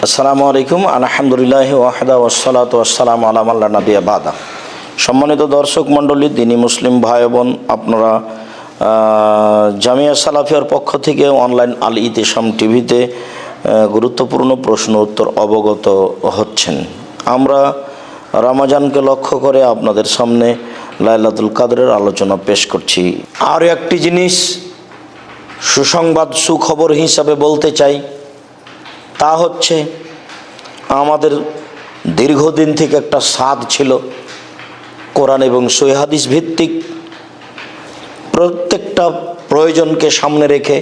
আসসালামু আলাইকুম আলহামদুলিল্লাহ ওয়াহদা ওয়াসসালাতু ওয়াসসালামু আলা মান লা নাবিয়্যা বাদা। সম্মানিত দর্শক মণ্ডলী, দিনী মুসলিম ভাই বোন, আপনারা জামিয়া সালাফিয়ার পক্ষ থেকে অনলাইন আল ইতিসাম টিভিতে গুরুত্বপূর্ণ প্রশ্ন উত্তর অবগত হচ্ছেন। আমরা রমজানকে লক্ষ্য করে আপনাদের সামনে লাইলাতুল কাদরের আলোচনা পেশ করছি। আর একটি জিনিস সুসংবাদ, সুখবর হিসাবে বলতে চাই, তা হচ্ছে আমাদের দীর্ঘদিন থেকে একটা সাধ ছিল কোরআন এবং সহিহ হাদিস ভিত্তিক প্রত্যেকটা প্রয়োজনকে সামনে রেখে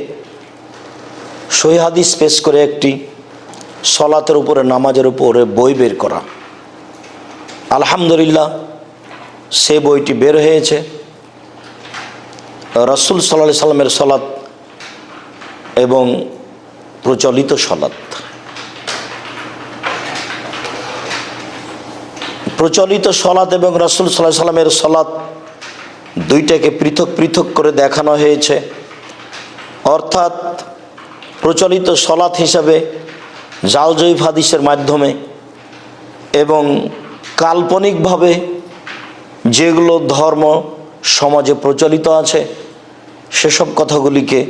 সহিহ হাদিস পেশ করে একটি সলাতের উপরে, নামাজের উপরে বই বের করা। আলহামদুলিল্লাহ, সে বইটি বের হয়েছে। রাসূল সাল্লাল্লাহু আলাইহি সাল্লামের সলাত এবং প্রচলিত সলাত, প্রচলিত সলাত এবং রাসূল সাল্লাল্লাহু আলাইহি সাল্লামের সলাত দুইটাকে পৃথক পৃথক করে দেখানো হয়েছে। অর্থাৎ প্রচলিত সলাত হিসাবে জাল জয়ীফ হাদিসের মাধ্যমে এবং কাল্পনিকভাবে যেগুলো ধর্ম সমাজে প্রচলিত আছে সেসব কথাগুলিকে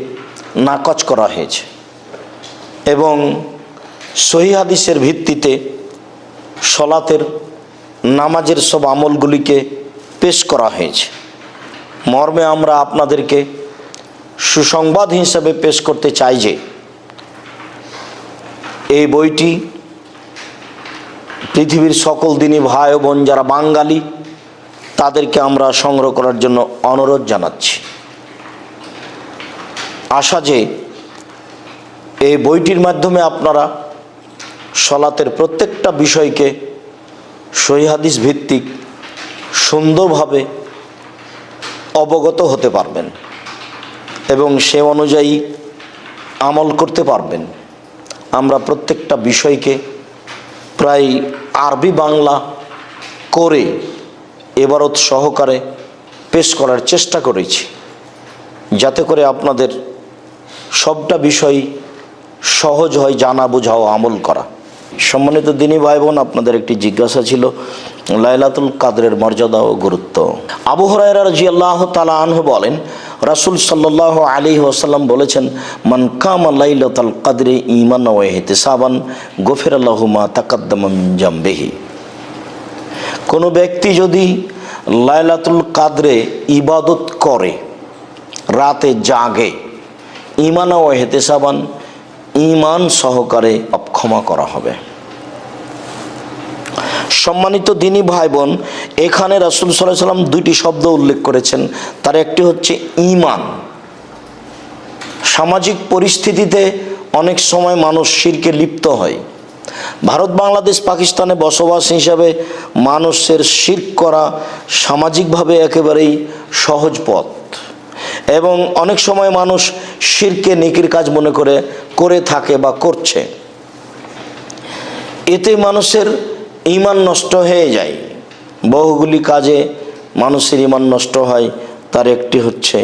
নাকচ করা হয়েছে এবং সহিহ হাদিসের ভিত্তিতে সলাতের, নামাজের সব আমলগুলিকে পেশ করা হয়েছে। মর্মে আমরা আপনাদেরকে সুসংবাদ হিসেবে পেশ করতে চাই যে এই বইটি পৃথিবীর সকল দিনী ভাই ও বোন যারা বাঙালি তাদেরকে আমরা সংগ্রহ করার জন্য অনুরোধ জানাচ্ছি। আশা যে এই বইটির মাধ্যমে আপনারা সলাতের প্রত্যেকটা বিষয়কে সহিহ হাদিস ভিত্তিক সুন্দরভাবে অবগত হতে পারবেন এবং সে অনুযায়ী আমল করতে পারবেন। আমরা প্রত্যেকটা বিষয়কে প্রায় আরবি বাংলা করে এবারত সহকারে পেশ করার চেষ্টা করেছি, যাতে করে আপনাদের সবটা বিষয় সহজ হয় জানা, বোঝা ও আমল করা। সম্মানিত দিনী ভাই বোন, আপনাদের একটি জিজ্ঞাসা ছিল লাইলাতুল কাদরের মর্যাদা ও গুরুত্ব। আবু হুরায়রা রাদিয়াল্লাহু তাআলা আনহু বলেন, রাসূল সাল্লাল্লাহু আলাইহি ওয়াসাল্লাম বলেছেন, মান কামা লাইলাতুল কাদরি ঈমানান ওয়া ইহতিসাবান গফিরা লাহু মা তাকাদ্দামা মিন জামবিহি। কোনো ব্যক্তি যদি লাইলাতুল কাদরে ইবাদত করে, রাতে জাগে, ঈমানান ওয়া ইহতিসাবান, ঈমান সহকারে ক্ষমা করা হবে। সম্মানিত দিনী ভাই বোন, এখানে রাসূল সাল্লাল্লাহু আলাইহি ওয়াসাল্লাম দুইটি শব্দ উল্লেখ করেছেন। তার একটি হচ্ছে ঈমান। সামাজিক পরিস্থিতিতে অনেক সময় মানুষ শিরকে লিপ্ত হয়। ভারত, বাংলাদেশ, পাকিস্তানে বসবাস হিসাবে মানুষের শিরক করা সামাজিকভাবে একেবারেই সহজ পথ এবং অনেক সময় মানুষ শিরকে নেকির কাজ মনে করে থাকে বা করছে। এতে মানুষের ঈমান নষ্ট হয়ে যায়। বহুগুলি কাজে মানুষের ঈমান নষ্ট হয়, তার একটি হচ্ছে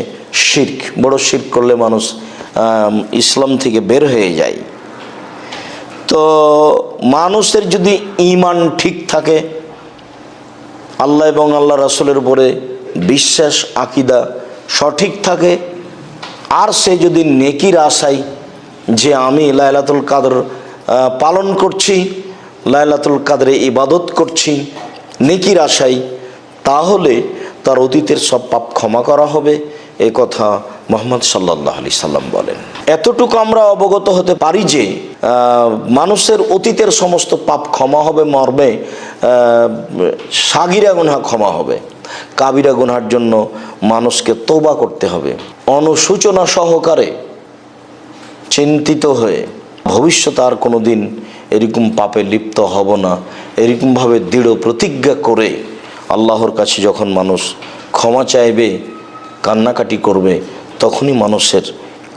শিরক। বড় শিরক করলে মানুষ ইসলাম থেকে বের হয়ে যায়। তো মানুষের যদি ঈমান ঠিক থাকে, আল্লাহ এবং আল্লাহ রাসূলের উপরে বিশ্বাস, আকীদা সঠিক থাকে, আর সে যদি নেকির আশায় যে আমি লাইলাতুল কাদর পালন করছি, লাইলাতুল কাদরে ইবাদত করছি নেকির আশায়, তাহলে তার অতীতের সব পাপ ক্ষমা করা হবে। এই কথা মুহাম্মদ সাল্লাল্লাহু আলাইহি সাল্লাম বলেন। এতটুকু আমরা অবগত হতে পারি যে মানুষের অতীতের সমস্ত পাপ ক্ষমা হবে, মর্মে সাগিরা গুনাহ ক্ষমা হবে। কাবিরা গুনার জন্য মানুষকে তওবা করতে হবে। অনুশোচনা সহকারে চিন্তিত হয়ে ভবিষ্যতে আর কোনো দিন এরকম পাপে লিপ্ত হব না, এরকমভাবে দৃঢ় প্রতিজ্ঞা করে আল্লাহর কাছে যখন মানুষ ক্ষমা চাইবে, কান্নাকাটি করবে, তখনই মানুষের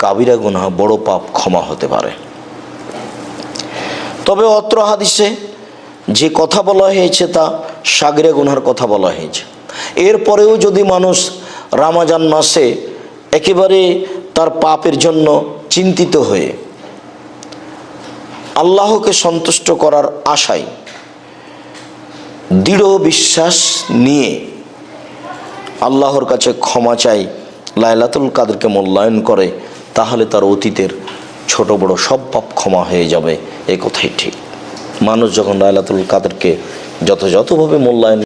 কাবিরা গুনাহ, বড় পাপ ক্ষমা হতে পারে। তবে অত্র হাদিসে যে কথা বলা হয়েছে তা সাগিরা গুনার কথা বলা হয়েছে। এরপরেও যদি মানুষ রমজান মাসে একেবারে তার পাপের জন্য চিন্তিত হয়ে আল্লাহকে সন্তুষ্ট করার আশায় দৃঢ় বিশ্বাস নিয়ে আল্লাহর কাছে ক্ষমা চাই, লাইলাতুল কাদরকে মূল্যায়ন করে, তাহলে তার অতীতের ছোট বড় সব পাপ ক্ষমা হয়ে যাবে। এই কথাই ঠিক। মানুষ যখন লাইলাতুল কাদরকে যথাযথভাবে মূল্যায়ন